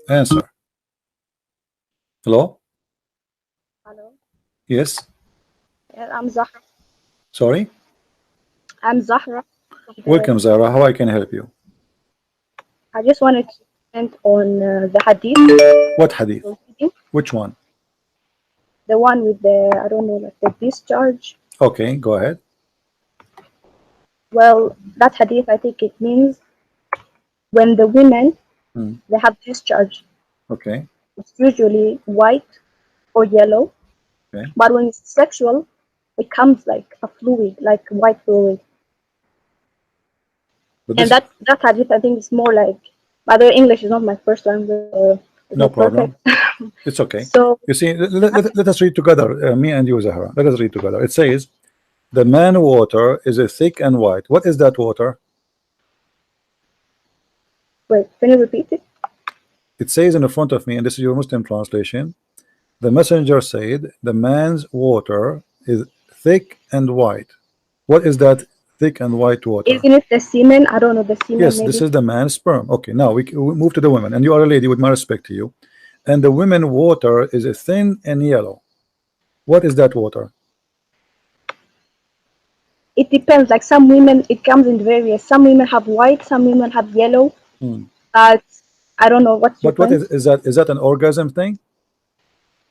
Answer. Hello? Hello. Yes. I'm Zahra. Sorry. I'm Zahra. Welcome, Zara. How I can help you? I just wanted to comment on the hadith. What hadith? you're reading. Which one? The one with the, I don't know, like the discharge. Okay, go ahead. Well, that hadith, I think it means when the women, Hmm. they have discharge, Okay. it's usually white or yellow. Okay. But when it's sexual, it comes like a fluid, like white fluid. But And this that hadith, I think, is more like, by the way, English is not my first language, it's no not perfect. problem. It's okay. So, You see, let us read together, me and you, Zahra. Let us read together. It says, the man water is a thick and white. What is that water? wait, can you repeat it? It says in the front of me, and this is your Muslim translation, the messenger said, the man's water is thick and white. What is that thick and white water? Isn't it the semen? I don't know, the semen Yes, this maybe. is the man's sperm. Okay, now we move to the women, and you are a lady with my respect to you. And the women water is a thin and yellow. What is that water? It depends. Like some women, it comes in various. Some women have white, some women have yellow. Hmm. But I don't know what's But what different. is that? Is that an orgasm thing?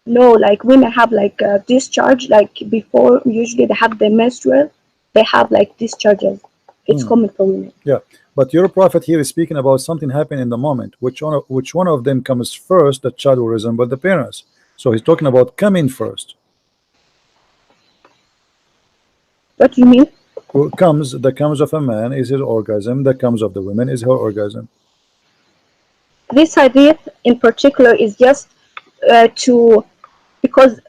No, like women have like discharge. Like before, usually they have the menstrual. They have like discharges. It's Hmm. common for women. Yeah, but your prophet here is speaking about something happening in the moment. Which one of them comes first? The child will resemble the parents. So he's talking about coming first. What do you mean? Who comes? The comes of a man is his orgasm. The comes of the women is her orgasm. This hadith in particular is just to because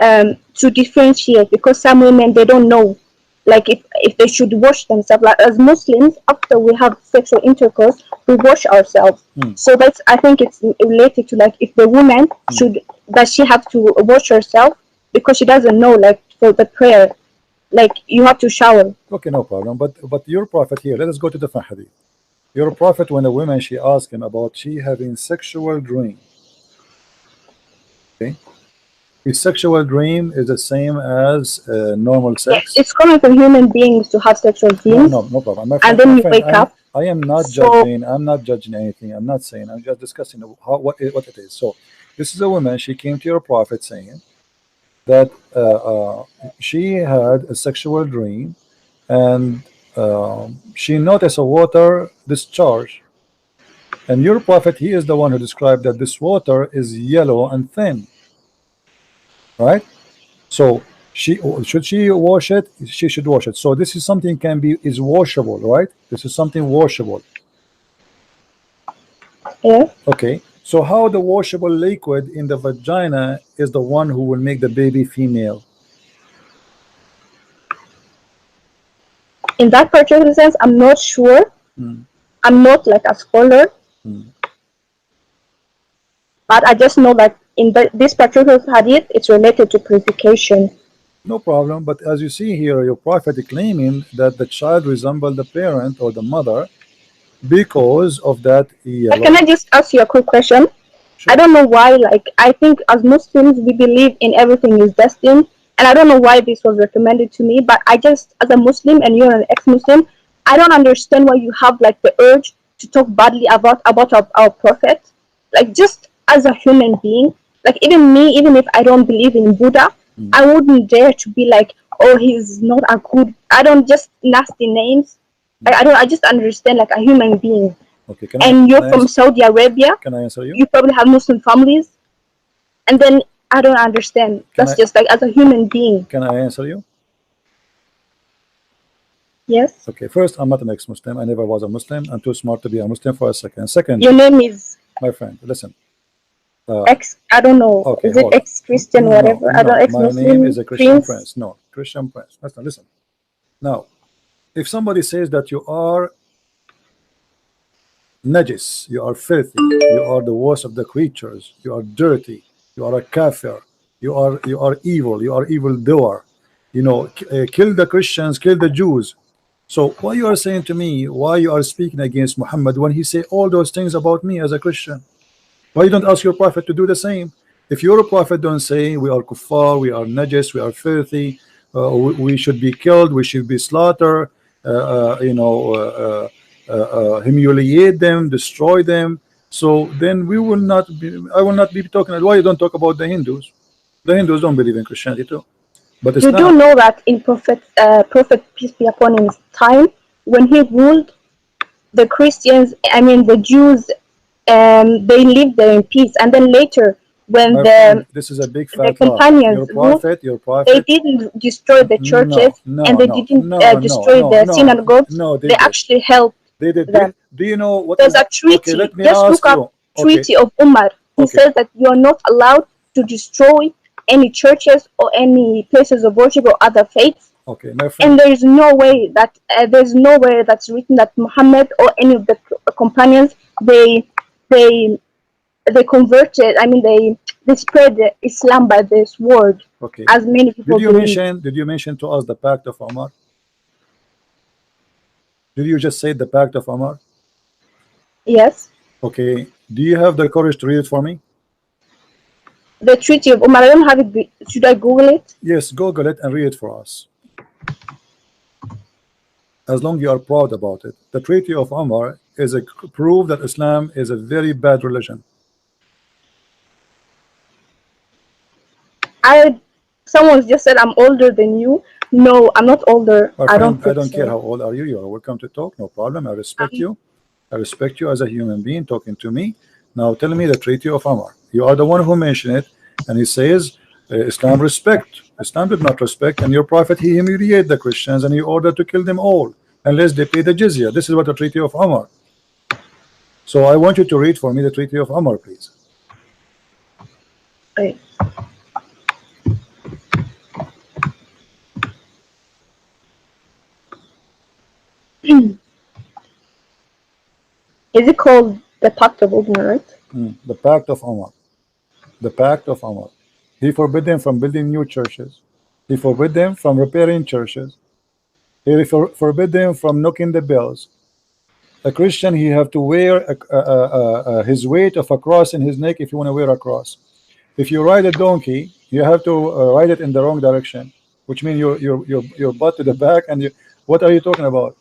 to differentiate, because some women they don't know like if they should wash themselves. Like as Muslims, after we have sexual intercourse, we wash ourselves. Hmm. So that's, I think it's related to like if the woman should, does she have to wash herself because she doesn't know, like for the prayer, like you have to shower. Okay, no problem. But your prophet here. Let us go to the hadith. Your prophet, when a woman she asked him about she having sexual dream. Okay, his sexual dream is the same as normal Yes, sex. it's common for human beings to have sexual No, dreams, no problem. My and friend, then my you friend, wake up. I am not So judging. I'm not judging anything. I'm not saying. I'm just discussing what it is. So, this is a woman. She came to your prophet saying that she had a sexual dream, and she noticed a water discharge. And your prophet, he is the one who described that this water is yellow and thin, right? So she should she wash it? She should wash it. So this is something can be is washable, right? This is something washable. yeah, Okay. So how the washable liquid in the vagina is the one who will make the baby female? in that particular sense, I'm not sure. Hmm. I'm not like a scholar, Hmm. but I just know that in this particular hadith, it's related to purification. No problem. But as you see here, your prophet claiming that the child resembled the parent or the mother because of that Can yellow. I just ask you a quick question? I Sure. don't know why, like, I think as Muslims, we believe in everything is destined. And I don't know why this was recommended to me, but I just, as a Muslim and you're an ex-Muslim, I don't understand why you have like the urge to talk badly about our prophet. Like just as a human being, like even me, even if I don't believe in Buddha, Hmm. I wouldn't dare to be like, oh, he's not a good. I don't, just nasty names. I don't. I just understand like a human being. Okay. Can I And can you're I from answer, Saudi Arabia, can I answer you? you probably have Muslim families, and then I don't understand. Can That's I just like as a human being. can I answer you? Yes. Okay, first, I'm not an ex-Muslim. I never was a Muslim. I'm too smart to be a Muslim for a second. Second, Your name is my friend, listen. Uh, ex. I don't know. okay, Is it hold on. ex Christian No, whatever? I don't no. My name ex-Muslim is a Christian prince. prince. No, Christian prince. Listen, listen. Now, if somebody says that you are najis, you are filthy, you are the worst of the creatures, you are dirty, you are a kafir, you are evil, you are evil doer. You know, kill the Christians, kill the Jews. So why you are saying to me, why you are speaking against Muhammad when he say all those things about me as a Christian? Why you don't ask your prophet to do the same? If your prophet don't say we are kuffar, we are najis, we are filthy, we should be killed, we should be slaughtered, humiliate them, destroy them. So then we will not be. I will not be talking. Why you don't talk about the Hindus? The Hindus don't believe in Christianity too, but You do Islam. know that in Prophet peace be upon him time, when he ruled, the Christians, I mean the Jews, they lived there in peace. And then later, when My friend, this is a big the fat lie. companions ruled, Your they prophet. didn't destroy the No, churches, and no, they no, didn't no, no, destroy no, the no, synagogues. no. They They did. actually helped They did. them. Do you know what There's is? a Okay, treaty. let me Just look ask up you. Okay, Treaty of Umar. He okay, says that you're not allowed to destroy any churches or any places of worship or other faiths. okay, my And friend. there's nowhere that's written that Muhammad or any of the companions, they they converted. I mean, they spread Islam by this word, Okay, as many people believe. did you mention to us the Pact of Umar? Did you just say the Pact of Umar? Yes, Okay, do you have the courage to read it for me? the Treaty of Umar. I don't have it. Should I Google it? Yes, Google it and read it for us. As long you are proud about it. The Treaty of Umar is a proof that Islam is a very bad religion. I Someone just said I'm older than you. No, I'm not older. My I don't friend, I think don't care so. how old are you. You are welcome to talk. No problem. I respect Um, you. I respect you as a human being talking to me. Now tell me the Treaty of Umar. You are the one who mentioned it, and he says Islam respect. Islam did not respect, and your prophet he humiliated the Christians and he ordered to kill them all unless they pay the jizya. This is what the Treaty of Umar. So I want you to read for me the Treaty of Umar, please. wait. Is it called the Pact of Umar, right? The Pact of Umar. The Pact of Umar. He forbid them from building new churches. He forbid them from repairing churches. He forbid them from knocking the bells. A Christian, he have to wear his weight of a cross in his neck if you want to wear a cross. If you ride a donkey, you have to ride it in the wrong direction, which means your butt to the back. And you, what are you talking about?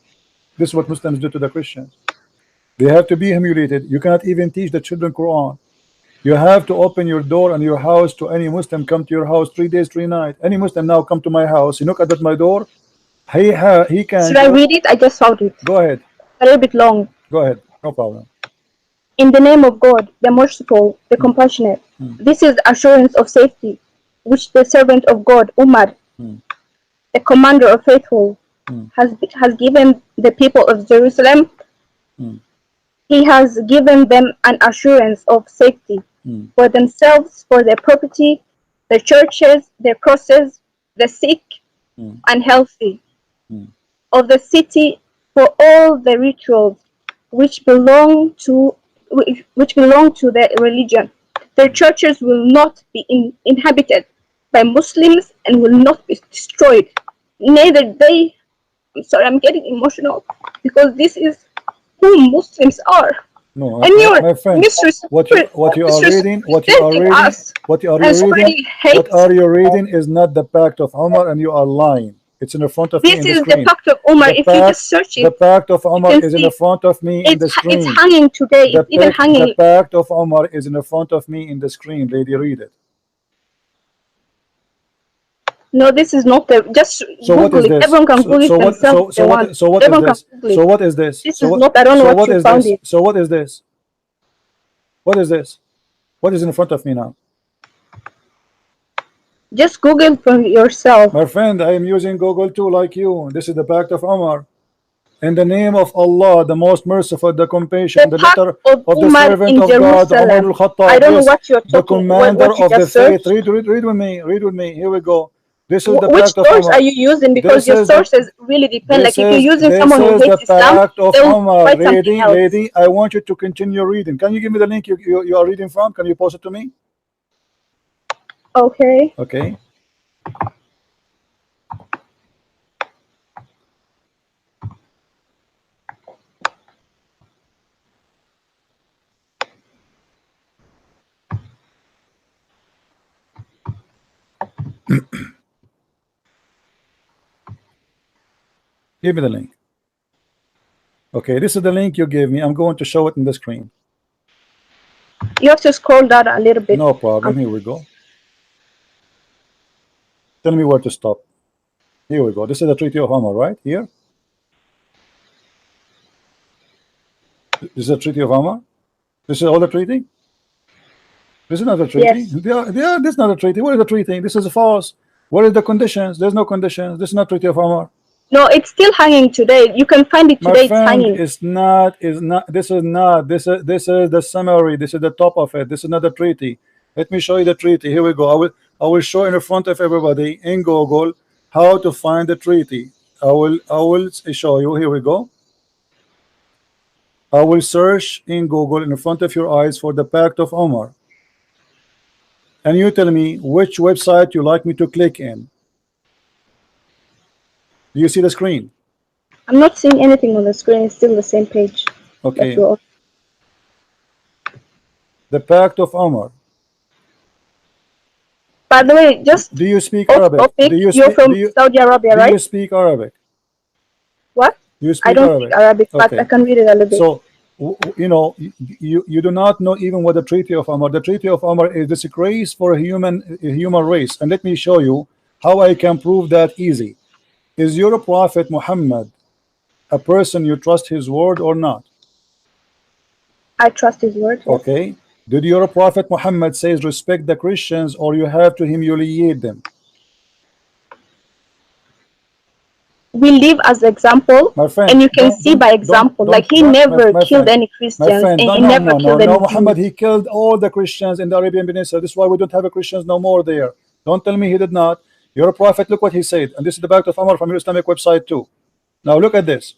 This is what Muslims do to the Christians. They have to be humiliated. You cannot even teach the children Quran. You have to open your door and your house to any Muslim come to your house 3 days, 3 nights. Any Muslim now come to my house, he knock at my door. He can Should I go. read it? I just found it. Go ahead. A little bit long. Go ahead. No problem. In the name of God, the merciful, the Hmm, compassionate. hmm, This is assurance of safety, which the servant of God, Umar, hmm, the commander of faithful, hmm, has given the people of Jerusalem. hmm, He has given them an assurance of safety hmm, for themselves, for their property, their churches, their crosses, the sick hmm, and healthy, hmm, of the city, for all the rituals which belong to their religion. Their churches will not be inhabited by Muslims and will not be destroyed. Neither they. I'm sorry, I'm getting emotional because this is who Muslims are, no, and you're my friend, misrepresenting us what are you and reading, spreading hate. is not the Pact of Umar, and you are lying. It's in the front of me This in the is the screen. Pact of Umar. The If you just pact, search the it, Pact of you Umar can is in the see front of me in the it's screen. hanging today. It's even The hanging. Pact of Umar is in the front of me in the screen. Lady, read it. No, this is not the. Just So what Google is it. this? Everyone can Google it themselves if they want. So what is Everyone can this? Google it. What is this? This is not. I don't know what you found it. So what is this? What is this? What is in front of me now? Just Google it for yourself. My friend, I am using Google too, like you. This is the Pact of Umar. In the name of Allah, the most merciful, the compassion, The the Pact letter of of the Umar servant in of God, Umar Jerusalem. I al-Khattab. don't know Yes, what you're the talking. commander What you of the just faith. searched. Read with me. Read with me. Here we go. This is the Which Pact of source are Umar. you using? Because This your is the sources really depend. Like if you're using this someone who is the hates Islam, Pact of they will Umar. write something else. Lady, I want you to continue reading. Can you give me the link you are reading from? Can you post it to me? Okay. Okay. Give me the link. Okay, this is the link you gave me. I'm going to show it in the screen. You have to scroll down a little bit. No problem. Here we go. Tell me where to stop. Here we go. This is the Treaty of Umar, right? Here. This is the Treaty of Umar. This is all the treaty. This is not a treaty. Yes. This is not a treaty. What is the treaty? This is false. What is the conditions? There's no conditions. This is not Treaty of Umar. No, it's still hanging today. You can find it My today. It's friend, hanging. is not. This is not. This is the summary. This is the top of it. This is not the treaty. Let me show you the treaty. Here we go. I will show in front of everybody in Google how to find the treaty. I will show you. Here we go. I will search in Google in front of your eyes for the Pact of Umar. And you tell me which website you like me to click in. Do you see the screen? I'm not seeing anything on the screen. It's still the same page. Okay. The Pact of Umar. By the way, just do you speak off Arabic? topic, you're from Saudi Arabia, right? Do you speak Arabic? What? Do you speak I don't Arabic? speak Arabic, but Okay. I can read it a little bit. So, you know, you do not know even what the Treaty of Umar. The Treaty of Umar is disgrace for a human race. And let me show you how I can prove that easy. Is your Prophet Muhammad a person you trust his word or not? I trust his word. Yes. Okay. Did your Prophet Muhammad says respect the Christians or you have to humiliate them? We live as example, My friend, and you can see by example, like he never killed any Christians, and he never killed any Jews. Muhammad, he killed all the Christians in the Arabian Peninsula. This is why we don't have a Christians no more there. Don't tell me he did not. Your Prophet, look what he said, and this is the Pact of Umar from your Islamic website too. Now look at this.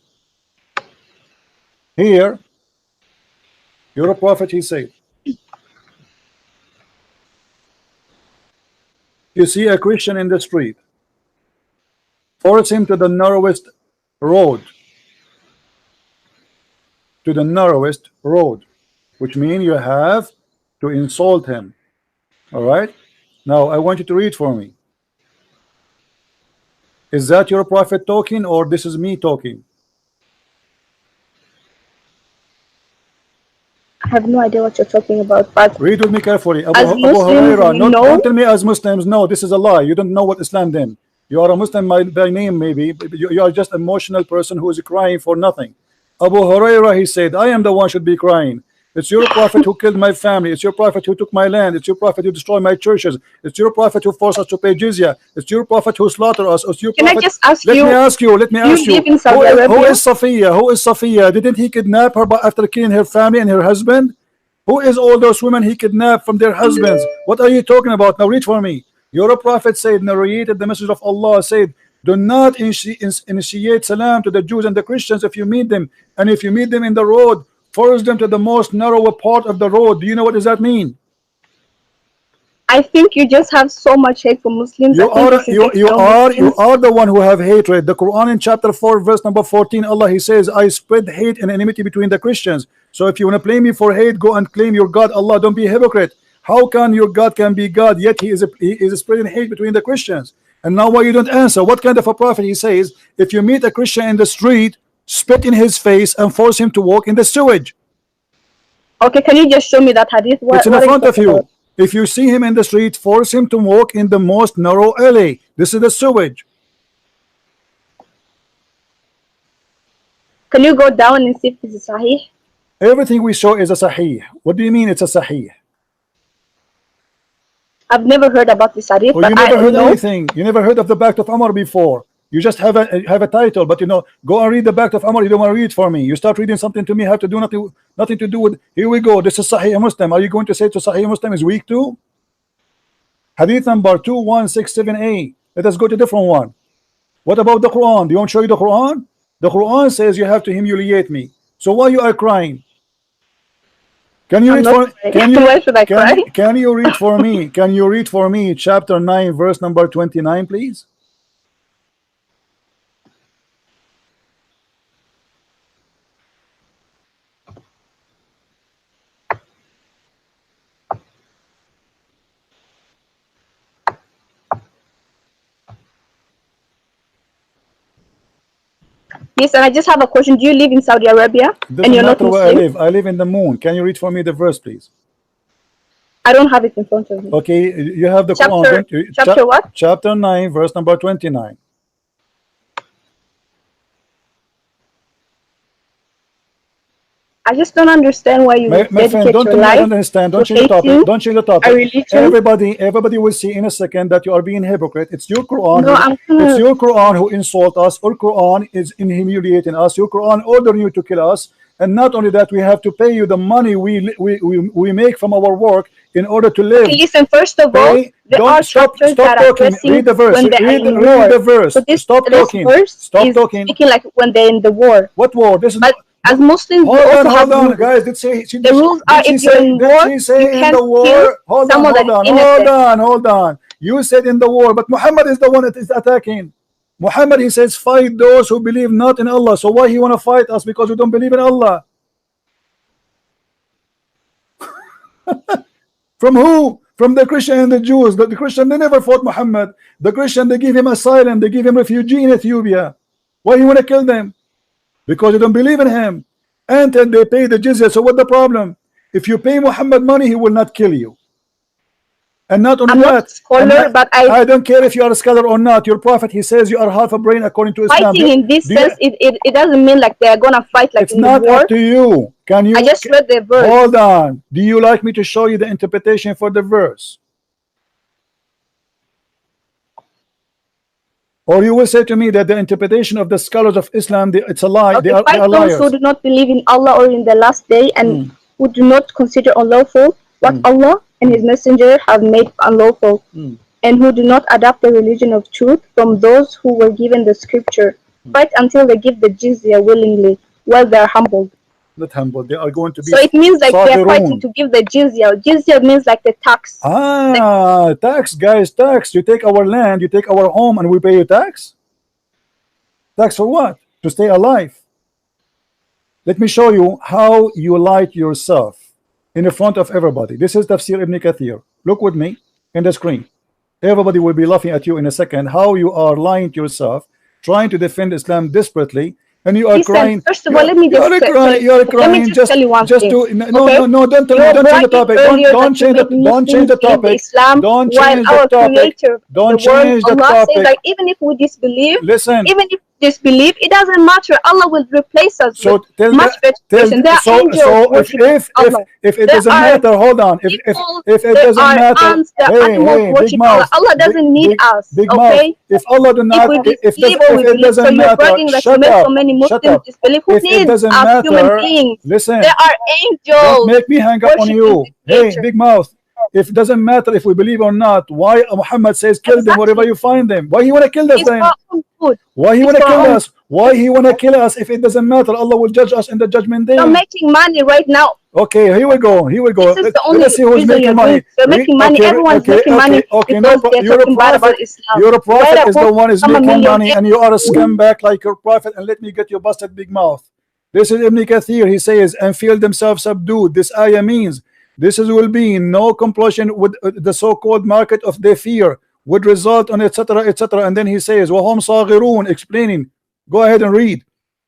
Here, your Prophet, he said, you see a Christian in the street, force him to the narrowest road. To the narrowest road, which means you have to insult him. All right. Now I want you to read for me. Is that your Prophet talking or this is me talking? I have no idea what you're talking about, but read with me carefully. Abu Hurairah, don't tell me as Muslims. No, this is a lie. You don't know what Islam then. You are a Muslim by name, maybe. You are just an emotional person who is crying for nothing. Abu Hurairah, he said, I am the one should be crying. It's your Prophet who killed my family. It's your Prophet who took my land. It's your Prophet who destroyed my churches. It's your Prophet who forced us to pay Jizya. It's your Prophet who slaughtered us. It's your Can Prophet. I just ask Let me ask you. Who is Safiya? Who is Safiya? Didn't he kidnap her after killing her family and her husband? Who is all those women he kidnapped from their husbands? What are you talking about? Now read for me. Your Prophet said, narrated the message of Allah, said, do not initiate salam to the Jews and the Christians if you meet them. And if you meet them in the road, force them to the most narrow part of the road. Do you know what does that mean? I think you just have so much hate for Muslims. You are the one who have hatred. The Quran in chapter 4 verse number 14, Allah he says, I spread hate and enmity between the Christians. So if you want to blame me for hate, go and claim your God Allah. Don't be a hypocrite. How can your God can be God yet he is spreading hate between the Christians? And now why you don't answer? What kind of a prophet he says, if you meet a Christian in the street, spit in his face and force him to walk in the sewage? Okay, can you just show me that hadith? It's in front of you. If you see him in the street, force him to walk in the most narrow alley. This is the sewage. Can you go down and see if this is sahih? Everything we show is a sahih. What do you mean it's a sahih? I've never heard about this hadith. Well, you never heard anything. You never heard of the Pact of Umar before. You just have a title, but you know, go and read the Pact of Umar. You don't want to read for me. You start reading something to me, have to do nothing to do with. Here we go. This is Sahih Muslim. Are you going to say to Sahih Muslim is weak too? Hadith number 2167a. Let us go to a different one. What about the Quran? Do you want to show you the Quran? The Quran says you have to humiliate me. So why you are crying? Can you read for? Can you read for me? Can you read for me chapter 9 verse number 29, please? Yes, and I just have a question. Do you live in Saudi Arabia It and doesn't you're not matter where I Muslim? live. I live in the moon. Can you read for me the verse, please? I don't have it in front of me. Okay, you have the Quran, Chapter don't you? chapter what? Chapter 9, verse number 29. I just don't understand why you My would friend, dedicate don't your tell me I life don't understand. Don't to change the topic. hating Don't change the a topic. religion. Everybody will see in a second that you are being hypocrite. It's your Quran No, who I'm it's gonna. your Quran who insult us. Or Quran is in humiliating us. Your Quran ordering you to kill us. And not only that, we have to pay you the money we make from our work in order to Okay, live. listen. First of all, Pay. there Don't are stop. chapters Stop that are talking. addressing Read the verse. when they are in Read war. the verse. So this Stop this talking. verse Stop is talking. speaking like when they're in the war. What war? This is But not. as Muslims, we also have Hold on, rules. guys. The rules are if you're in Did war, she you say in can't the kill war? someone that is innocent. Hold on. You said in the war, but Muhammad is the one that is attacking. Muhammad, he says, fight those who believe not in Allah. So why he want to fight us? Because we don't believe in Allah. From who? From the Christian and the Jews. The Christian, they never fought Muhammad. The Christian, they give him asylum. They give him refugee in Ethiopia. Why you want to kill them? Because you don't believe in him. And then they pay the jizya. So what the problem? If you pay Muhammad money, he will not kill you. And not only I'm not a that, scholar, but I don't care if you are a scholar or not. Your prophet, he says you are half a brain according to Islam. fighting in this Do you, sense, it doesn't mean like they're gonna fight like it's in the not up war. to you. Can I you just read the verse. hold on? Do you like me to show you the interpretation for the verse? Or you will say to me that the interpretation of the scholars of Islam, it's a lie. Okay, They fight are those who liars. do not believe in Allah or in the last day and who do not consider unlawful what Allah and His Messenger have made unlawful, and who do not adopt the religion of truth from those who were given the scripture. Fight until they give the jizya willingly, while they are humbled. Not humble. They are going to be So it means like they're fighting saghirun. to give the jizya. Jizya means like the tax. Ah, tax, guys, tax. You take our land, you take our home, and we pay you tax? Tax for what? To stay alive. Let me show you how you lie to yourself in the front of everybody. This is Tafsir Ibn Kathir. Look with me in the screen. Everybody will be laughing at you in a second. How you are lying to yourself, trying to defend Islam desperately, and you are Listen, crying. first of all, let me just You are let me crying. just tell you one Just thing. to Okay? no. Don't tell me. You're Don't change the bragging topic. earlier Don't that you change the. made Don't change the Muslims leave the topic. Islam, Don't while change the our topic. creator of the Don't world, change the Allah says topic. that even if we disbelieve, Listen. even if we disbelieve, it doesn't matter. Allah will replace us with So tell much better person. There are angels worshiping Allah. if it There doesn't are matter, hold on. people, If it there doesn't are matter, ants, there are hey animals big worship Allah. mouth, Allah doesn't need us, big mouth. okay? If Allah do If not, we disbelieve or if we it believe, so doesn't you're matter, bragging that you shut made so up, many shut Muslims up. disbelieve. Who If it needs doesn't us human matter, beings? listen. There are Don't angels make me hang up on worshiping you. the Hey, creator. big mouth. If it doesn't matter if we believe or not, why Muhammad says kill them wherever Exactly. you find them? Why he wanna kill us It's for then? our own good. Why he It's wanna for kill our own us? Why he wanna kill us if it doesn't matter? Allah will judge us in the judgment You're day. making money right now. Okay, here we go. Here we go. This is the Let only us see who's reason making you're doing money. it. You're making money. Everyone's making money Okay. No, because they're you're a talking bad about prophet. Islam. You're a Write prophet a is the book, one is become a making money, millionaire. and you are a scumbag like your prophet. And let me get your busted big mouth. This is Ibn Kathir. He says, and feel themselves subdued. This ayah means this is will be no compulsion with the so-called market of their fear would result on etc etc. And then he says, wahum saghirun, explaining. Go ahead and read.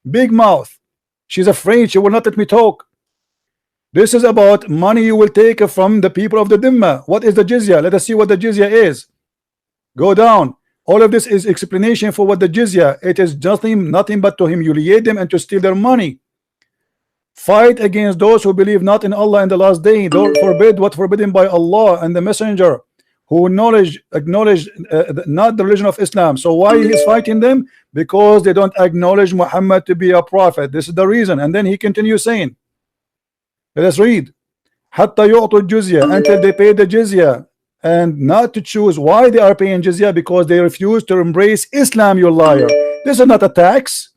Big mouth. She's afraid. She will not let me talk. This is about money you will take from the people of the Dhimma. What is the jizya? Let us see what the jizya is. Go down. All of this is explanation for what the jizya. It is nothing but to humiliate them and to steal their money. Fight against those who believe not in Allah and the last day. Don't forbid what forbidden by Allah and the Messenger, who acknowledge not the religion of Islam. So why he is fighting them? Because they don't acknowledge Muhammad to be a prophet. This is the reason. And then he continues saying, let us read. Hatta yu'tu jizya, until they pay the jizya, and not to choose why they are paying jizya, because they refuse to embrace Islam, you liar. This is not a tax.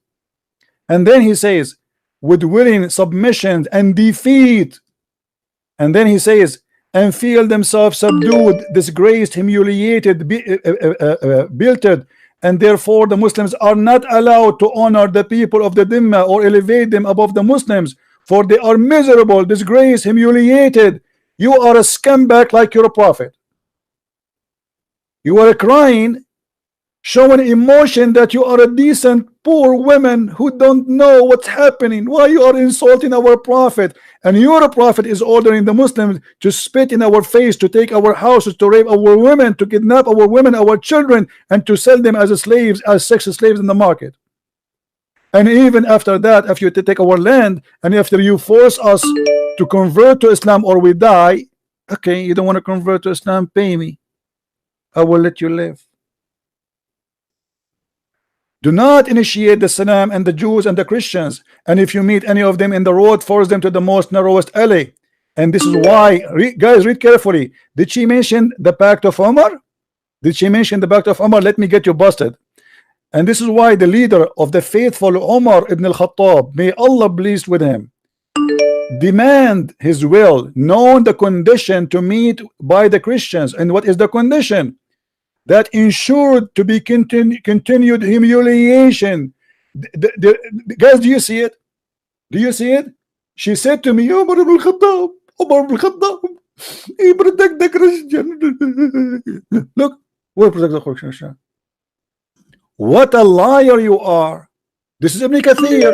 And then he says, with willing submission and defeat. And then he says, and feel themselves subdued, disgraced, humiliated, belted, and therefore the Muslims are not allowed to honor the people of the Dhimma or elevate them above the Muslims, for they are miserable, disgraced, humiliated. You are a scumbag like you're a prophet. You are crying, showing emotion that you are a decent poor women who don't know what's happening. Why you are insulting our prophet? And your prophet is ordering the Muslims to spit in our face, to take our houses, to rape our women, to kidnap our women, our children, and to sell them as slaves, as sex slaves in the market. And even after that, if you take our land, and after you force us to convert to Islam or we die, okay, you don't want to convert to Islam, pay me, I will let you live. Do not initiate the Salam and the Jews and the Christians, and if you meet any of them in the road, force them to the most narrowest alley. And this is why, guys, read carefully. Did she mention the Pact of Umar? Did she mention the Pact of Umar? Let me get you busted. And this is why the leader of the faithful, Umar ibn al-Khattab, may Allah pleased with him, demand his will, known the condition to meet by the Christians. And what is the condition? That ensured to be continued humiliation. Guys, do you see it? Do you see it? She said to me, Umar ibn al-Khattab, Umar ibn al-Khattab, he protect the Christian. Look, we protect the Christian. What a liar you are. This is Ibn Kathir.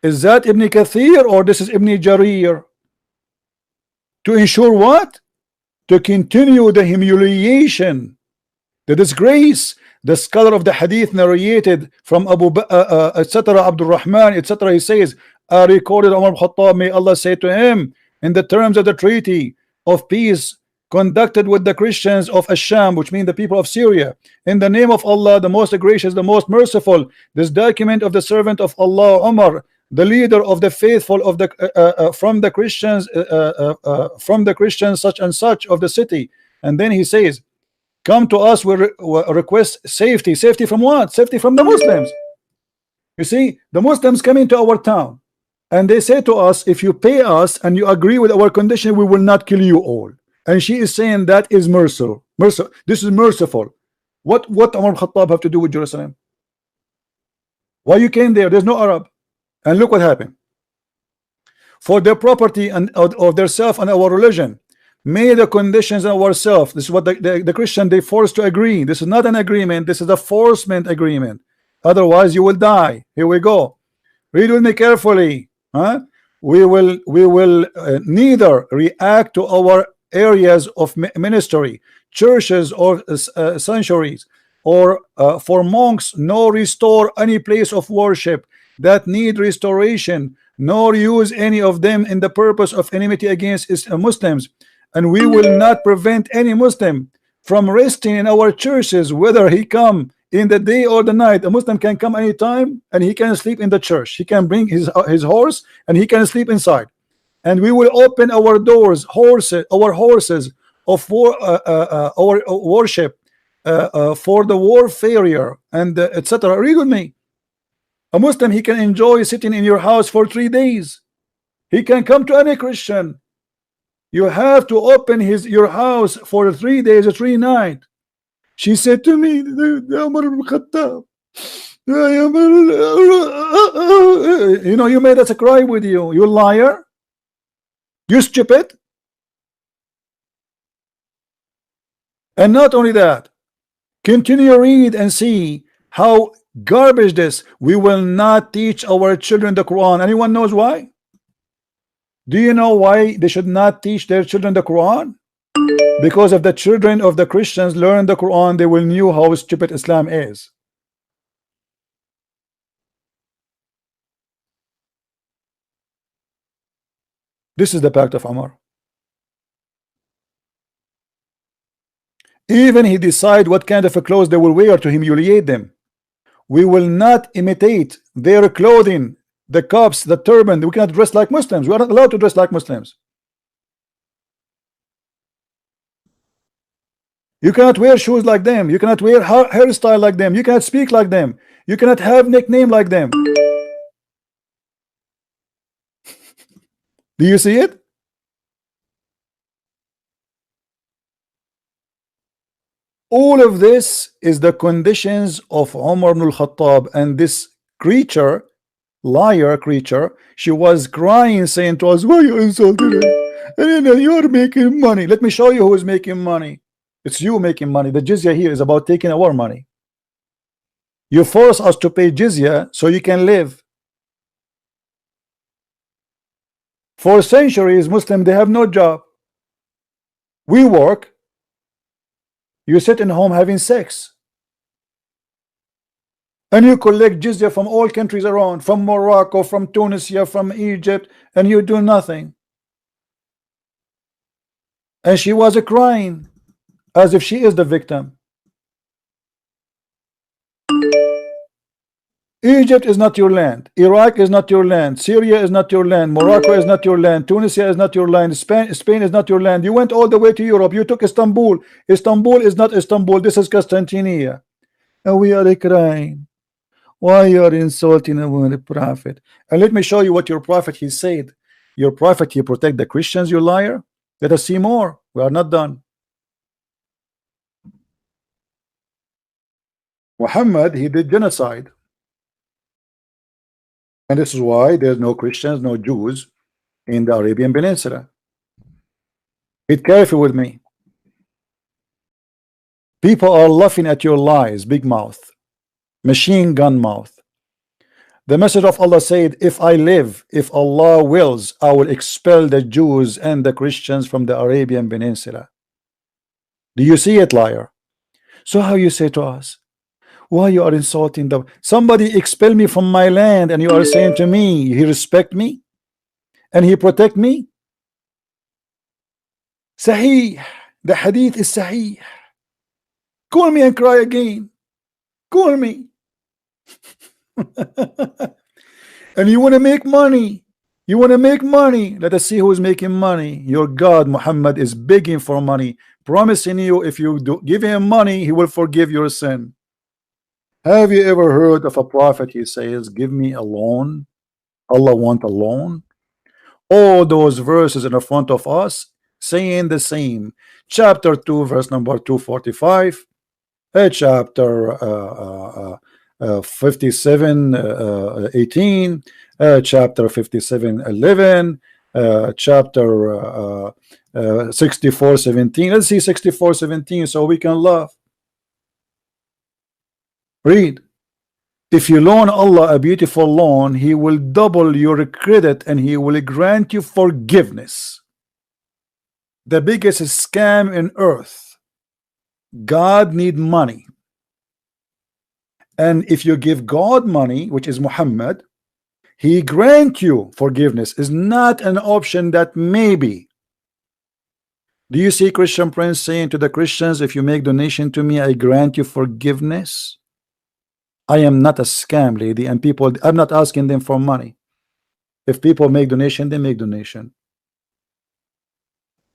Is that Ibn Kathir or this is Ibn Jarir? To ensure what? To continue the humiliation, the disgrace. The scholar of the hadith narrated from Abu etc. Abdul Rahman etc. He says, I recorded Umar ibn Khattab, may Allah say to him, in the terms of the treaty of peace conducted with the Christians of Asham, which mean the people of Syria, in the name of Allah, the most gracious, the most merciful, this document of the servant of Allah, Umar, the leader of the faithful of the from the Christians such and such of the city. And then he says, come to us, we request safety. Safety from what? Safety from the Muslims. You see, the Muslims come into our town and they say to us, if you pay us and you agree with our condition, we will not kill you all. And she is saying that is merciful. This is merciful. What Umar Khattab have to do with Jerusalem? Why you came there? There's no Arab. And look what happened. For their property and of their self and our religion, may the conditions of ourselves. This is what the Christian they forced to agree. This is not an agreement. This is a forcement agreement. Otherwise, you will die. Here we go. Read with me carefully. Huh? We will neither react to our areas of ministry, churches or sanctuaries, or for monks, nor restore any place of worship that need restoration, nor use any of them in the purpose of enmity against Muslims. And we will not prevent any Muslim from resting in our churches, whether he come in the day or the night. A Muslim can come anytime and he can sleep in the church. He can bring his horse and he can sleep inside. And we will open our doors, our horses of war, our worship for the warfare and etc. Read with me. A Muslim, he can enjoy sitting in your house for 3 days. He can come to any Christian. You have to open your house for 3 days or 3 nights. She said to me, you know, you made us cry with you. You liar. You stupid. And not only that, continue read and see how garbage this. We will not teach our children the Quran. Anyone knows why? Do you know why they should not teach their children the Quran? Because if the children of the Christians learn the Quran, they will know how stupid Islam is. This is the Pact of Umar. Even he decide what kind of a clothes they will wear to humiliate them. We will not imitate their clothing, the cups, the turban. We cannot dress like Muslims. We are not allowed to dress like Muslims. You cannot wear shoes like them. You cannot wear hairstyle like them. You cannot speak like them. You cannot have nickname like them. Do you see it? All of this is the conditions of Umar ibn al-Khattab, and this creature, liar creature, she was crying saying to us, why you insulted her? And then you're making money. Let me show you who is making money. It's you making money. The jizya here is about taking our money. You force us to pay jizya so you can live. For centuries, Muslims, they have no job. We work. You sit in home having sex. And you collect jizya from all countries around, from Morocco, from Tunisia, from Egypt, and you do nothing. And she was crying as if she is the victim. Egypt is not your land. Iraq is not your land. Syria is not your land. Morocco is not your land. Tunisia is not your land. Spain is not your land. You went all the way to Europe. You took Istanbul. Istanbul is not Istanbul. This is Constantinople. And we are crying. Why you are insulting the prophet? And let me show you what your prophet he said. Your prophet he protect the Christians, you liar. Let us see more. We are not done. Muhammad he did genocide. And this is why there's no Christians, no Jews in the Arabian Peninsula. Be careful with me. People are laughing at your lies, big mouth, machine gun mouth. The message of Allah said, if I live, if Allah wills, I will expel the Jews and the Christians from the Arabian Peninsula. Do you see it, liar? So how you say to us, why you are insulting them? Somebody expel me from my land and you are saying to me, he respect me and he protect me? Sahih, the hadith is sahih. Call me and cry again. Call me. And you want to make money. You want to make money. Let us see who is making money. Your God Muhammad is begging for money, promising you if you do give him money, he will forgive your sin. Have you ever heard of a prophet he says, give me a loan? Allah want a loan? All those verses in the front of us saying the same. Chapter 2 verse number 245, chapter 57 18, chapter 57 11, chapter 64 17. Let's see 64 17 so we can laugh. Read. If you loan Allah a beautiful loan, he will double your credit and he will grant you forgiveness. The biggest scam in earth. God need money. And if you give God money, which is Muhammad, he grant you forgiveness. Is not an option that maybe. Do you see Christian Prince saying to the Christians, if you make donation to me, I grant you forgiveness? I am not a scam lady, and people, I'm not asking them for money. If people make donation, they make donation.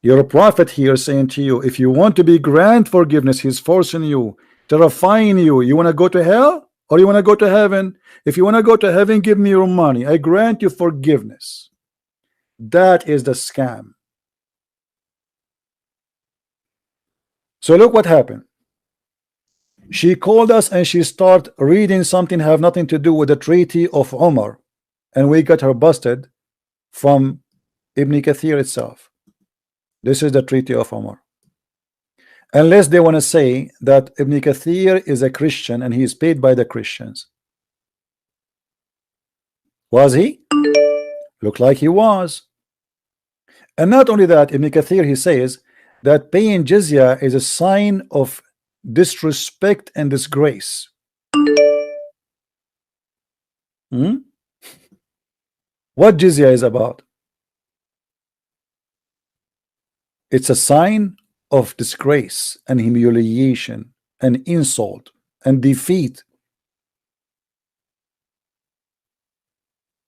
You're a prophet here saying to you, if you want to be grant forgiveness, he's forcing you, terrifying you. You want to go to hell or you want to go to heaven? If you want to go to heaven, give me your money. I grant you forgiveness. That is the scam. So look what happened. She called us and she started reading something have nothing to do with the treaty of Umar, and we got her busted from Ibn Kathir itself. This is the treaty of Umar. Unless they want to say that Ibn Kathir is a Christian and he is paid by the Christians. Was he? Looked like he was. And not only that, Ibn Kathir he says that paying jizya is a sign of disrespect and disgrace. What jizya is about? It's a sign of disgrace and humiliation and insult and defeat.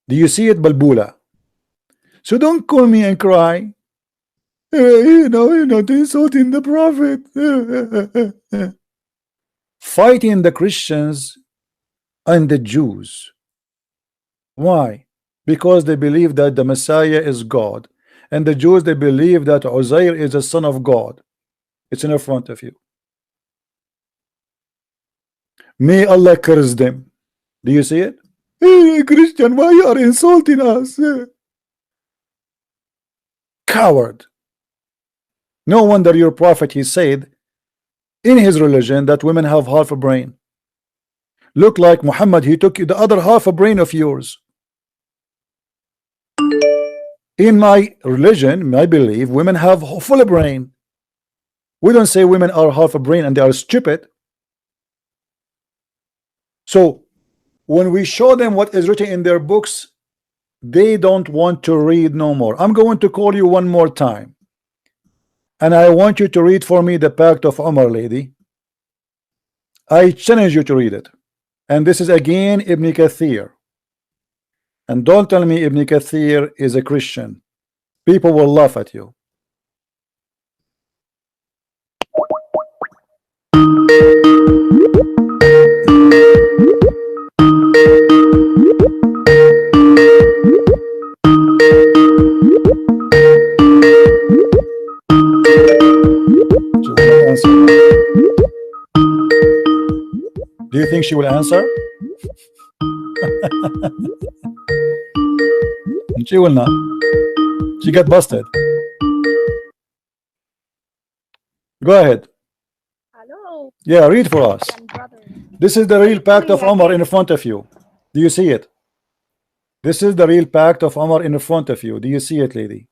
Do you see it, Balbula? So don't call me and cry. You know, you're not insulting the prophet. Fighting the Christians and the Jews. Why? Because they believe that the Messiah is God, and the Jews they believe that Uzair is the son of God. It's in front of you. May Allah curse them. Do you see it? Hey, Christian, why you are insulting us? Coward. No wonder your prophet he said in his religion that women have half a brain. Look like Muhammad, he took the other half a brain of yours. In my religion, my belief, women have full brain. We don't say women are half a brain and they are stupid. So when we show them what is written in their books, they don't want to read no more. I'm going to call you one more time, and I want you to read for me the Pact of Umar, lady. I challenge you to read it. And this is again Ibn Kathir. And don't tell me Ibn Kathir is a Christian. People will laugh at you. She will not answer. Do you think she will answer? She will not. She got busted. Go ahead. Hello. Yeah, read for us. Brother. This is the real Pact of Umar in front of you. Do you see it? This is the real Pact of Umar in front of you. Do you see it, lady?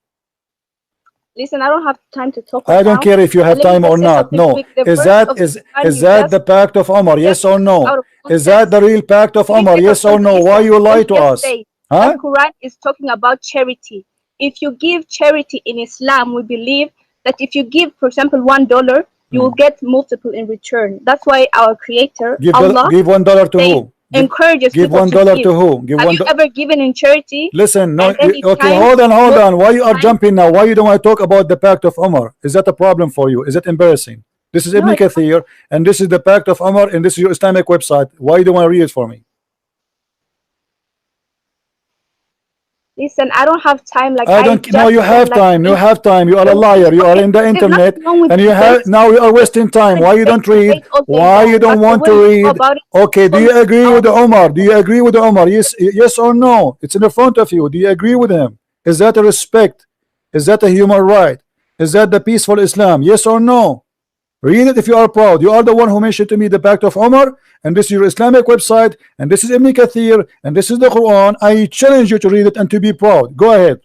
Listen, I don't have time to talk. I don't care if you have time or not. No. Is that the Pact of Umar? Yes or no? Is that the real Pact of Umar? Yes or no? Why you lie to us? Huh? The Quran is talking about charity. If you give charity in Islam, we believe that if you give, for example, $1, you will get multiple in return. That's why our Creator, Allah, give $1 to who? Encourages give people $1 to to who? Give Have $1. you ever given in charity? Listen, no, okay, hold on. Why you are jumping now? Why you don't want to talk about the Pact of Umar? Is that a problem for you? Is it embarrassing? This is Ibn Kathir, and this is the Pact of Umar, and this is your Islamic website. Why you don't want to read it for me? Listen, I don't have time. Like I don't. No, you have time. You have time. You are a liar. You are in the internet, and you have now. You are wasting time. Why you don't read? Why you don't want to read? Okay. Do you agree with the Umar? Do you agree with the Umar? Yes. Yes or no? It's in the front of you. Do you agree with him? Is that a respect? Is that a human right? Is that the peaceful Islam? Yes or no? Read it if you are proud. You are the one who mentioned to me the Pact of Umar, and this is your Islamic website, and this is Ibn Kathir, and this is the Quran. I challenge you to read it and to be proud. Go ahead.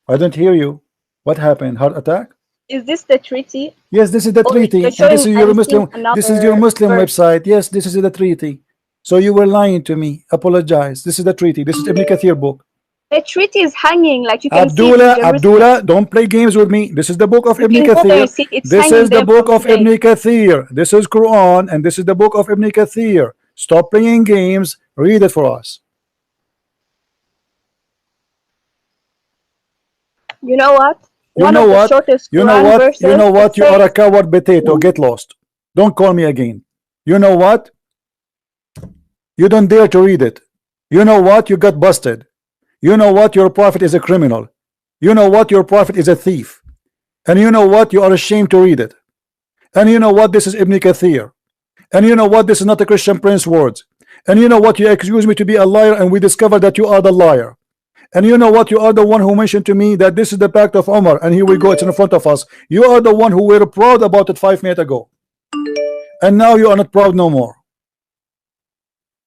I don't hear you. What happened? Heart attack? Is this the treaty? Yes, this is the treaty. And this is your Muslim. This is your Muslim website. Yes, this is the treaty. So you were lying to me. Apologize. This is the treaty. This is Ibn Kathir book. The treaty is hanging, like you can Abdullah, don't play games with me. This is the book of Ibn Kathir. This is the book of Ibn Kathir. This is Quran, and this is the book of Ibn Kathir. Stop playing games. Read it for us. You know what? You know what? You know what? You know what? You are a coward potato. Get lost. Don't call me again. You know what? You don't dare to read it. You know what? You got busted. You know what? Your prophet is a criminal. You know what? Your prophet is a thief. And you know what? You are ashamed to read it. And you know what? This is Ibn Kathir. And you know what? This is not a Christian Prince words. And you know what? You accuse me to be a liar, and we discover that you are the liar. And you know what? You are the one who mentioned to me that this is the Pact of Umar, and here we go. It's in front of us. You are the one who were proud about it 5 minutes ago, and now you are not proud no more.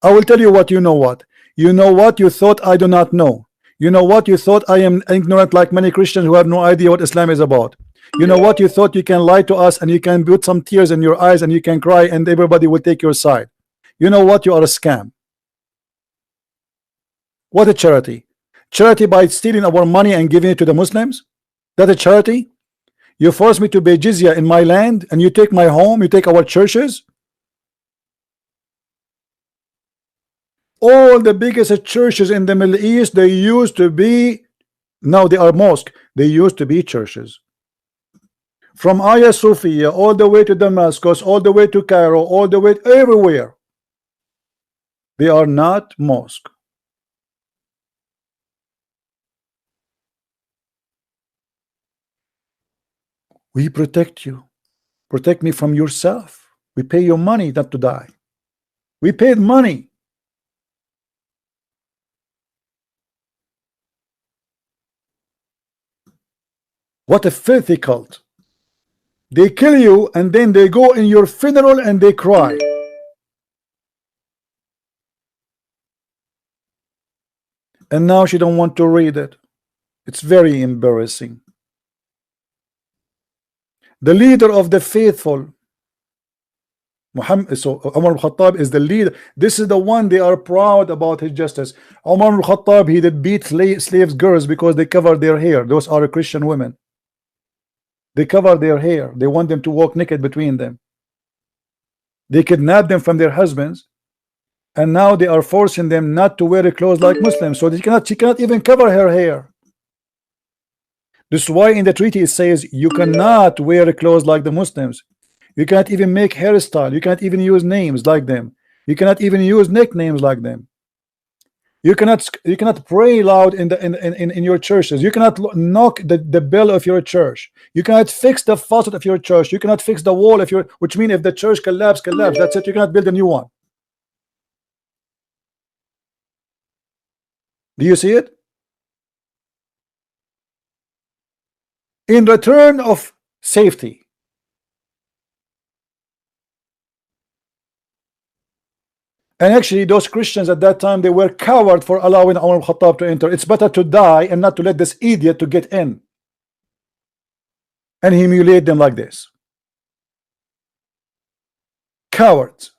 I will tell you what. You know what? You know what? You thought I do not know. You know what? You thought I am ignorant, like many Christians who have no idea what Islam is about. You know what? You thought you can lie to us, and you can put some tears in your eyes, and you can cry, and everybody will take your side. You know what? You are a scam. What a charity. Charity by stealing our money and giving it to the Muslims? That a charity? You force me to pay jizya in my land, and you take my home, you take our churches. All the biggest churches in the Middle East, they used to be, now they are mosques, they used to be churches. From Hagia Sophia all the way to Damascus, all the way to Cairo, all the way everywhere, they are not mosques. We protect you. Protect me from yourself. We pay your money not to die. We paid money. What a filthy cult. They kill you and then they go in your funeral and they cry. And now she don't want to read it. It's very embarrassing. The leader of the faithful, Muhammad, so Umar al-Khattab is the leader. This is the one they are proud about his justice. Umar al-Khattab, he did beat slaves girls because they covered their hair. Those are Christian women. They cover their hair. They want them to walk naked between them. They kidnap them from their husbands, and now they are forcing them not to wear clothes like Muslims. So she cannot even cover her hair. This is why in the treaty it says you cannot wear clothes like the Muslims. You cannot even make hairstyle. You cannot even use names like them. You cannot even use nicknames like them. You cannot pray loud in your churches. You cannot knock the bell of your church. You cannot fix the faucet of your church. You cannot fix the wall of your, which means if the church collapse. That's it. You cannot build a new one. Do you see it? In return of safety. And actually those Christians at that time, they were coward for allowing Umar al-Khattab to enter. It's better to die and not to let this idiot to get in and humiliate them like this. Cowards.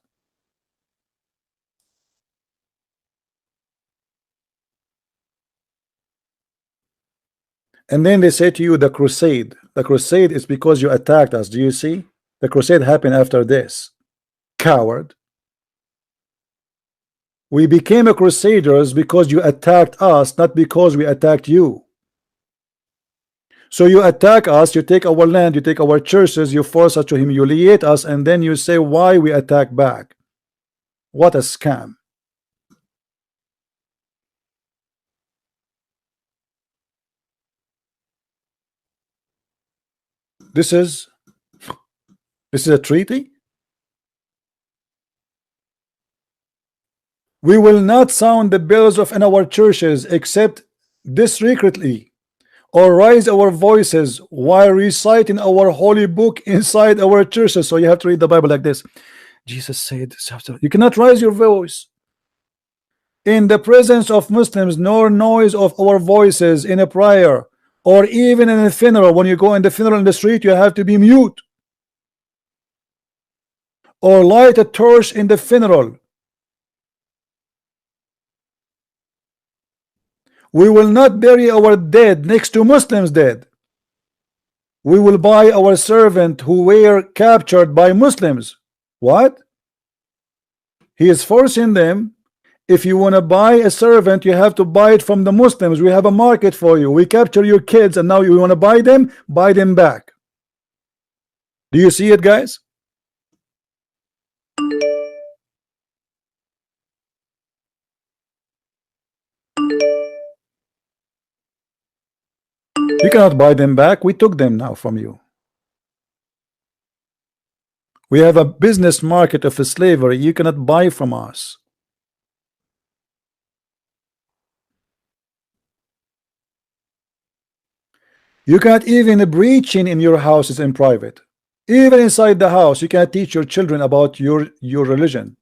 And then they say to you the crusade. The crusade is because you attacked us. Do you see? The crusade happened after this. Coward. We became a crusaders because you attacked us, not because we attacked you. So you attack us, you take our land, you take our churches, you force us to humiliate us, and then you say why we attack back. What a scam. This is a treaty. We will not sound the bells of in our churches except discreetly, or raise our voices while reciting our holy book inside our churches. So you have to read the Bible like this. Jesus said, you cannot raise your voice in the presence of Muslims, nor noise of our voices in a prayer, or even in a funeral. When you go in the funeral in the street, you have to be mute, or light a torch in the funeral. We will not bury our dead next to Muslims dead. We will buy our servant who were captured by Muslims. What? He is forcing them. If you want to buy a servant, you have to buy it from the Muslims. We have a market for you. We capture your kids and now you want to buy them back. Do you see it, guys? You cannot buy them back. We took them now from you. We have a business market of slavery. You cannot buy from us. You cannot even preaching in your houses in private. Even inside the house, you cannot teach your children about your religion.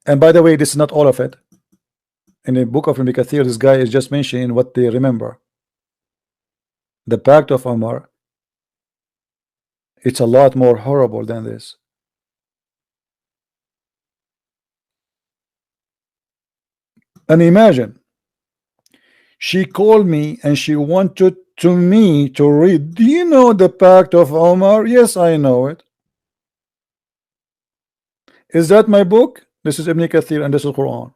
And by the way, this is not all of it. In the book of Ibn Kathir, this guy is just mentioning what they remember. The Pact of Umar. It's a lot more horrible than this. And imagine, she called me and she wanted me to read. Do you know the Pact of Umar? Yes, I know it. Is that my book? This is Ibn Kathir and this is Quran.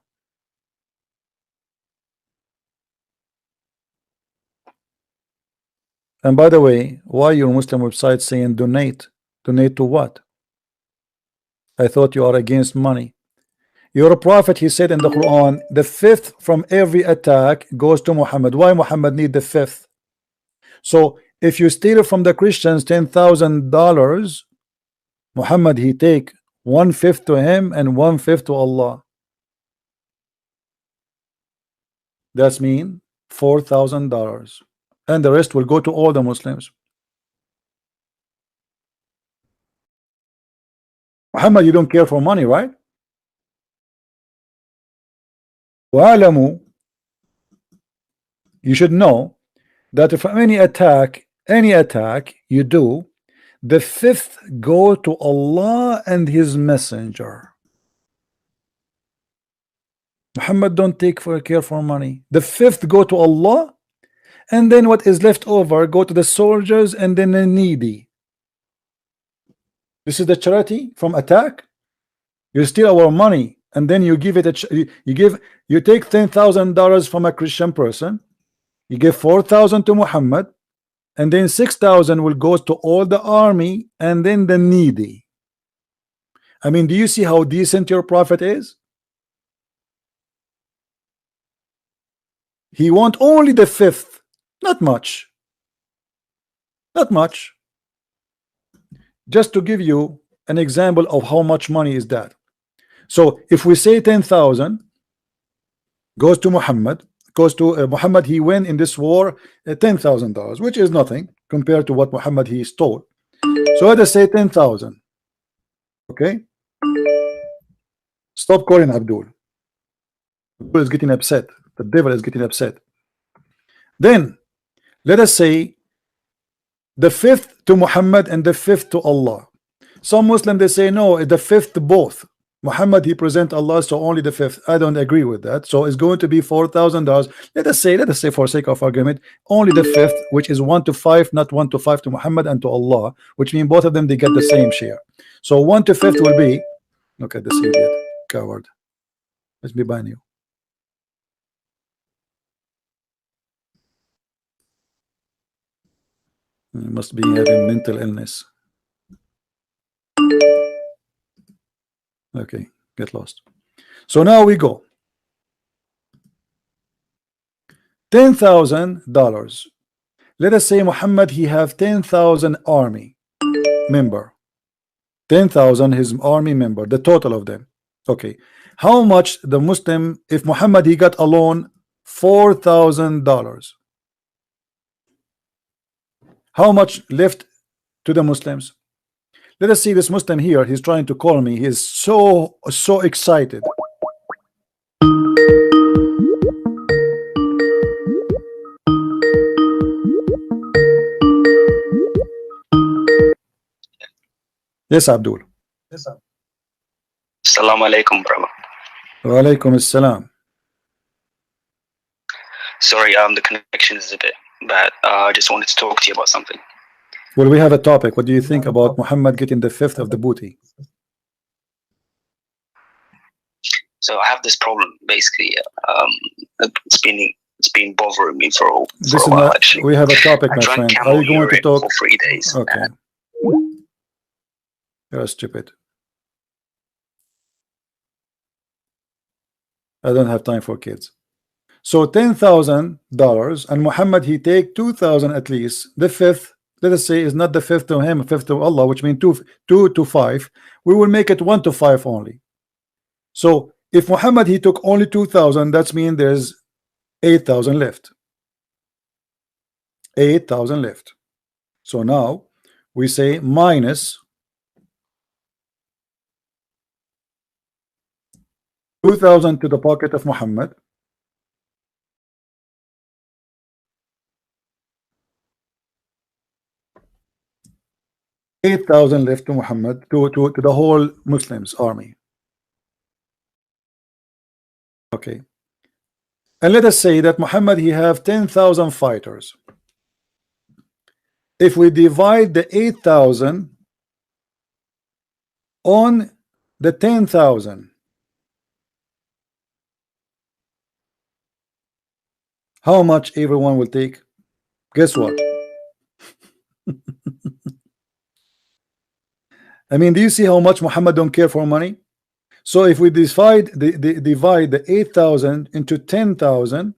And by the way, why your Muslim website saying donate? Donate to what? I thought you are against money. Your prophet, he said in the Quran, the fifth from every attack goes to Muhammad. Why Muhammad need the fifth? So if you steal from the Christians $10,000, Muhammad, he take 1/5 to him and 1/5 to Allah. That's mean $4,000, and the rest will go to all the Muslims. Muhammad, you don't care for money, right? وَاعْلَمُوا, you should know that if any attack you do, the fifth go to Allah and His Messenger. Muhammad don't take care for money. The fifth go to Allah, and then what is left over go to the soldiers and then the needy. This is the charity from attack. You steal our money and then you give it you take $10,000 from a Christian person, you give 4,000 to Muhammad, and then 6,000 will go to all the army and then the needy. I mean, do you see how decent your prophet is? He want only the fifth, not much, not much. Just to give you an example of how much money is that. So if we say 10,000 goes to Muhammad, Muhammad, he win in this war $10,000, which is nothing compared to what Muhammad he stole. So let us say 10,000. Okay, stop calling Abdul. Abdul is getting upset. The devil is getting upset. Then let us say the fifth to Muhammad and the fifth to Allah. Some Muslims they say no, the fifth to both. Muhammad he present Allah, so only the fifth. I don't agree with that. So it's going to be $4,000. Let us say for sake of argument, only the fifth, which is 1 to 5, not 1 to 5 to Muhammad and to Allah, which means both of them they get the same share. So 1 to 5 will be, look at this idiot, coward. Let me ban you. You must be having mental illness. Okay, get lost. So now we go. $10,000. Let us say Muhammad he have 10,000 army member. 10,000 his army member, the total of them. Okay, how much the Muslim, if Muhammad he got alone $4,000, how much left to the Muslims? Let us see this Muslim here. He's trying to call me. He is so excited. Yes, Abdul. Assalamu alaikum, brother. Wa alaikum assalam. Sorry, the connection is a bit bad. I just wanted to talk to you about something. Well, we have a topic. What do you think about Muhammad getting the fifth of the booty? So I have this problem. Basically, it's been bothering me for a while. Actually, we have a topic, my friend. Are you going to talk for 3 days? Okay. You're stupid. I don't have time for kids. So $10,000, and Muhammad he take 2,000 at least. The fifth, let us say, is not the fifth to him, fifth to Allah, which means 2 to 5. We will make it 1 to 5 only. So if Muhammad he took only 2,000, that means there's 8,000 left. 8,000 left. So now we say minus 2,000 to the pocket of Muhammad. $8,000 left to Muhammad, to the whole Muslims army. Okay, and let us say that Muhammad he have 10,000 fighters. If we divide the 8,000 on the 10,000, how much everyone will take? Guess what? I mean, do you see how much Muhammad don't care for money? So if we divide the 8,000 into 10,000,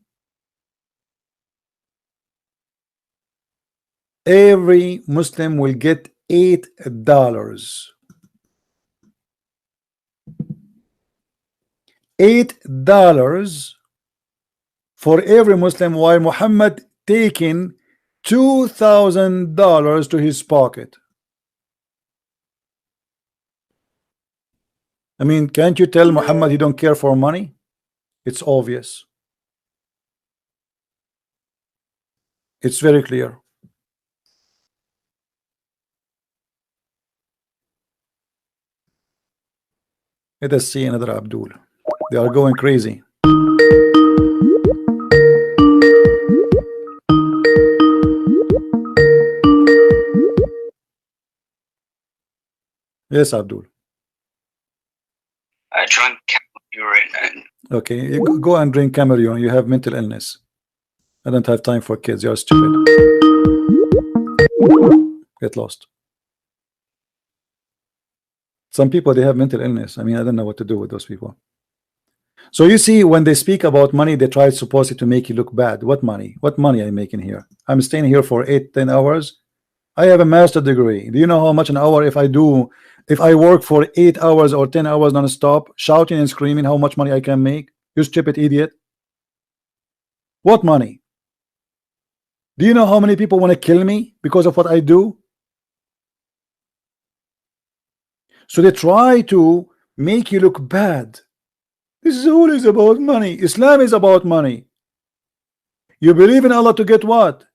every Muslim will get $8. $8 for every Muslim, while Muhammad taking $2,000 to his pocket. I mean, can't you tell Muhammad he don't care for money? It's obvious. It's very clear. Let us see another Abdul. They are going crazy. Yes, Abdul. I drank urine and Okay, you go and drink Cameroon. You have mental illness. I don't have time for kids. You're stupid. Get lost. Some people, they have mental illness. I mean, I don't know what to do with those people. So you see, when they speak about money, they try supposedly to make you look bad. What money? What money are you making here? I'm staying here for 8-10 hours. I have a master degree. Do you know how much an hour if I work for 8 hours or 10 hours non-stop, shouting and screaming, how much money I can make? You stupid idiot. What money? Do you know how many people want to kill me because of what I do? So they try to make you look bad. This is always about money. Islam is about money. You believe in Allah to get what?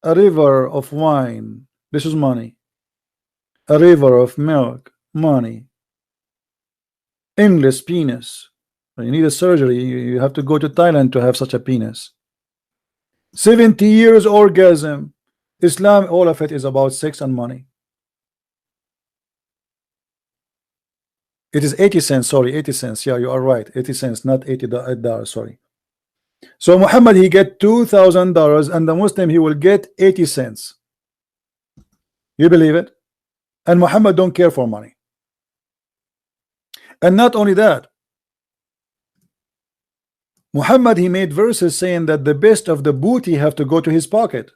A river of wine. This is money. A river of milk. Money. Endless penis. When you need a surgery, you have to go to Thailand to have such a penis. 70 years orgasm. Islam, all of it is about sex and money. It is 80 cents, sorry, 80 cents. Yeah, you are right. 80 cents, not $80, sorry. So Muhammad, he get $2,000, and the Muslim, he will get 80 cents. You believe it? And Muhammad don't care for money. And not only that, Muhammad, he made verses saying that the best of the booty have to go to his pocket.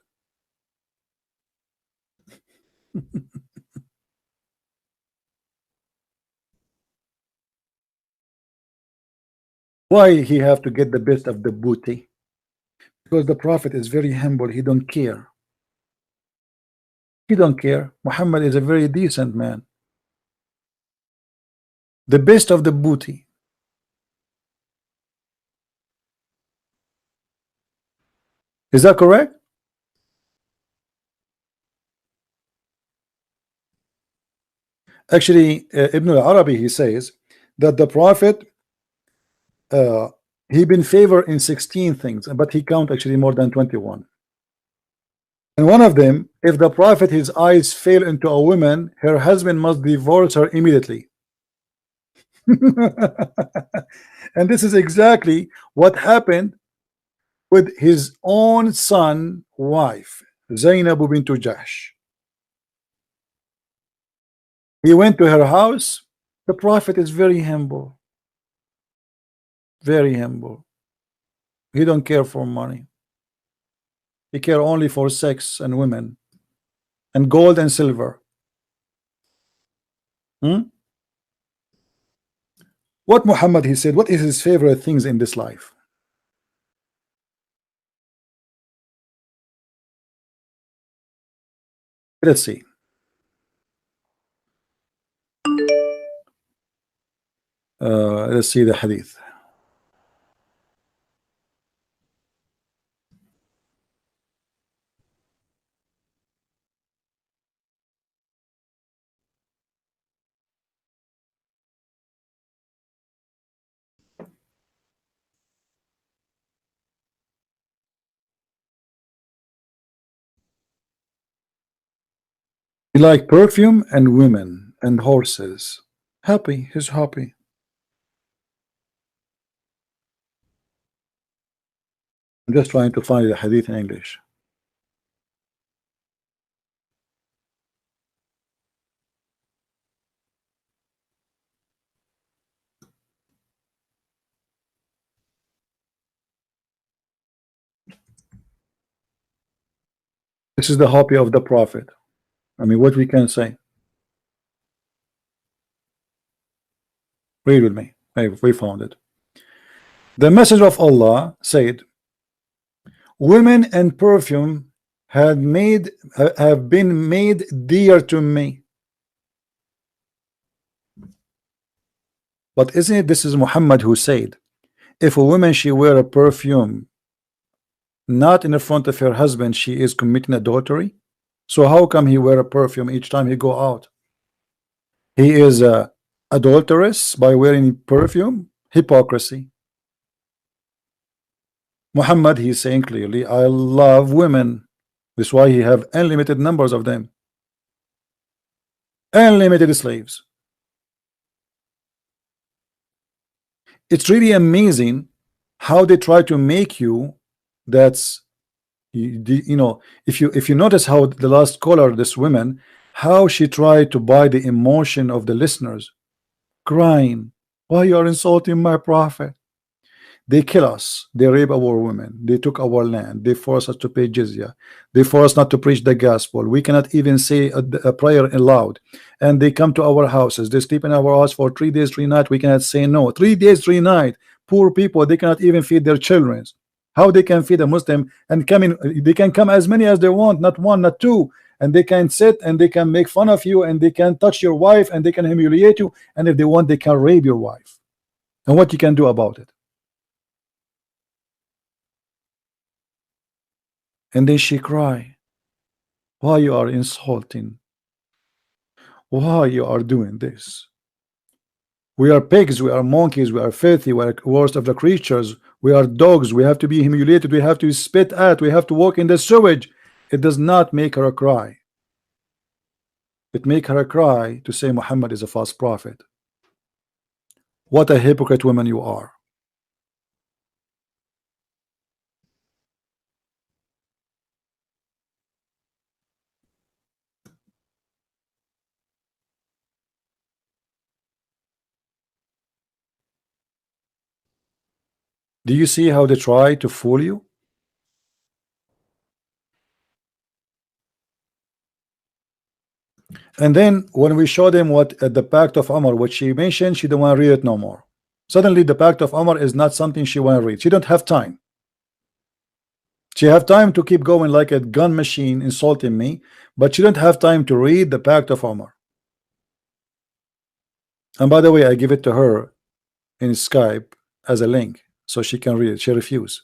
Why he have to get the best of the booty? Because the Prophet is very humble. He don't care. He don't care. Muhammad is a very decent man. The best of the booty. Is that correct? Actually, Ibn al-Arabi, he says that the Prophet he been favored in 16 things, but he count actually more than 21. And one of them, if the Prophet his eyes fail into a woman, her husband must divorce her immediately. And this is exactly what happened with his own son wife, Zainab bint Jahsh. He went to her house. The Prophet is very humble. Very humble. He don't care for money. He care only for sex and women and gold and silver. What Muhammad, he said, what is his favorite things in this life? Let's see. Let's see the hadith. He like perfume and women and horses. Happy, he's happy. I'm just trying to find the hadith in English. This is the hobby of the Prophet. I mean, what we can say. Read with me. Hey, we found it. The Messenger of Allah said, Women and perfume have been made dear to me. But isn't it this is Muhammad who said, if a woman she wear a perfume not in the front of her husband, she is committing adultery? So how come he wear a perfume each time he go out? He is a adulteress by wearing perfume? Hypocrisy. Muhammad, he's saying clearly, I love women. That's why he have unlimited numbers of them. Unlimited slaves. It's really amazing how they try to make you that's you know, if you notice how the last caller, this woman, how she tried to buy the emotion of the listeners, crying, why you are insulting my prophet? They kill us, they rape our women, they took our land, they force us to pay jizya, they force us not to preach the gospel, we cannot even say a prayer aloud, and they come to our houses, they sleep in our house for 3 days 3 nights, we cannot say no. 3 days 3 nights, poor people, they cannot even feed their children. How they can feed a Muslim? And come in, they can come as many as they want, not one, not two, and they can sit and they can make fun of you, and they can touch your wife, and they can humiliate you, and if they want they can rape your wife. And what you can do about it? And then she cry, why you are insulting, why you are doing this? We are pigs, we are monkeys, we are filthy, we are worst of the creatures, we are dogs, we have to be humiliated, we have to spit at, we have to walk in the sewage. It does not make her cry. It make her cry to say Muhammad is a false prophet. What a hypocrite woman you are. Do you see how they try to fool you? And then when we show them what the Pact of Umar, what she mentioned, she don't want to read it no more. Suddenly the Pact of Umar is not something she want to read. She don't have time. She have time to keep going like a gun machine insulting me, but she don't have time to read the Pact of Umar. And by the way, I give it to her in Skype as a link so she can read it. She refused.